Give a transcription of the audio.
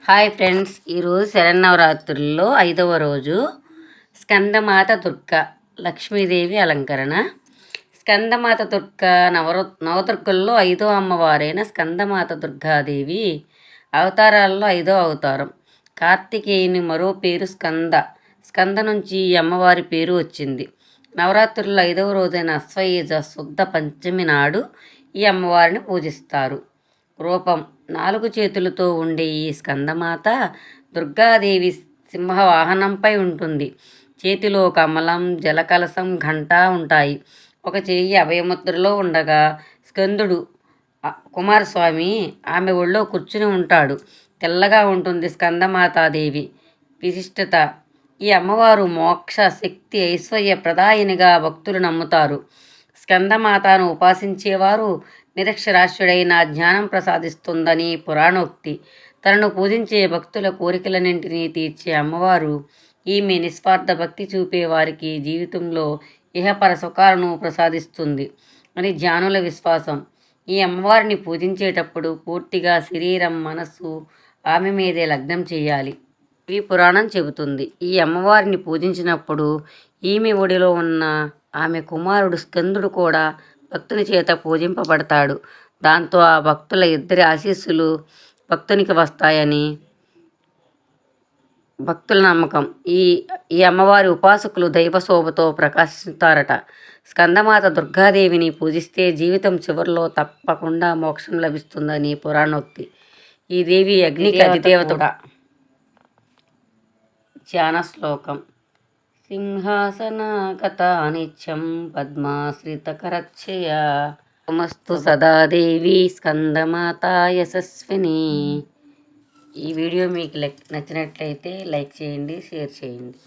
Hi friends, ఈరోజు శరన్నవరాత్రుల్లో 5వ రోజు స్కందమాత దుర్గ లక్ష్మీదేవి అలంకరణ. స్కందమాత దుర్గ నవదుర్గల్లో 5వ అమ్మవారైన స్కందమాత దుర్గాదేవి అవతారాల్లో 5వ అవతారం. కార్తికేయుని మరో పేరు స్కంద. స్కంద నుంచి ఈ అమ్మవారి పేరు వచ్చింది. నవరాత్రుల్లో 5వ రోజైన అశ్వయుజ శుద్ధ పంచమి నాడు ఈ అమ్మవారిని పూజిస్తారు. రూపం: 4 చేతులతో ఉండే ఈ స్కందమాత దుర్గాదేవి సింహవాహనంపై ఉంటుంది. చేతిలో కమలం, జలకలశం, ఘంట ఉంటాయి. ఒక చెయ్యి అభయముద్రలో ఉండగా స్కందుడు కుమారస్వామి ఆమె ఒళ్ళో కూర్చుని ఉంటాడు. తెల్లగా ఉంటుంది స్కందమాతాదేవి విశిష్టత: ఈ అమ్మవారు మోక్ష, శక్తి, ఐశ్వర్య ప్రదాయినిగా భక్తులు నమ్ముతారు. స్కందమాతను ఉపాసించేవారు నిరక్షరాస్యుడైన జ్ఞానం ప్రసాదిస్తుందని పురాణోక్తి. తనను పూజించే భక్తుల కోరికలన్నింటినీ తీర్చే అమ్మవారు. ఈమె నిస్వార్థ భక్తి చూపే వారికి జీవితంలో ఇహపర సుఖాలను ప్రసాదిస్తుంది అని జ్ఞానుల విశ్వాసం. ఈ అమ్మవారిని పూజించేటప్పుడు పూర్తిగా శరీరం, మనస్సు ఆమె మీదే లగ్నం చేయాలి. ఈ పురాణం చెబుతుంది. ఈ అమ్మవారిని పూజించినప్పుడు ఈమె ఒడిలో ఉన్న ఆమె కుమారుడు స్కందుడు కూడా భక్తుని చేత పూజింపబడతాడు. దాంతో ఆ భక్తుల ఇద్దరి ఆశీస్సులు భక్తునికి వస్తాయని భక్తుల నమ్మకం. ఈ అమ్మవారి ఉపాసకులు దైవశోభతో ప్రకాశిస్తారట. స్కందమాత దుర్గాదేవిని పూజిస్తే జీవితం చివరిలో తప్పకుండా మోక్షం లభిస్తుందని పురాణోక్తి. ఈ దేవి అగ్నికి అధిదేవత. ధ్యాన శ్లోకం: సింహాసనాగత నిత్యం పద్మాశ్రితకరచ్చయ మస్తు సదా దేవి స్కందమాత యశస్విని. ఈ వీడియో మీకు నచ్చినట్లయితే లైక్ చేయండి, షేర్ చేయండి.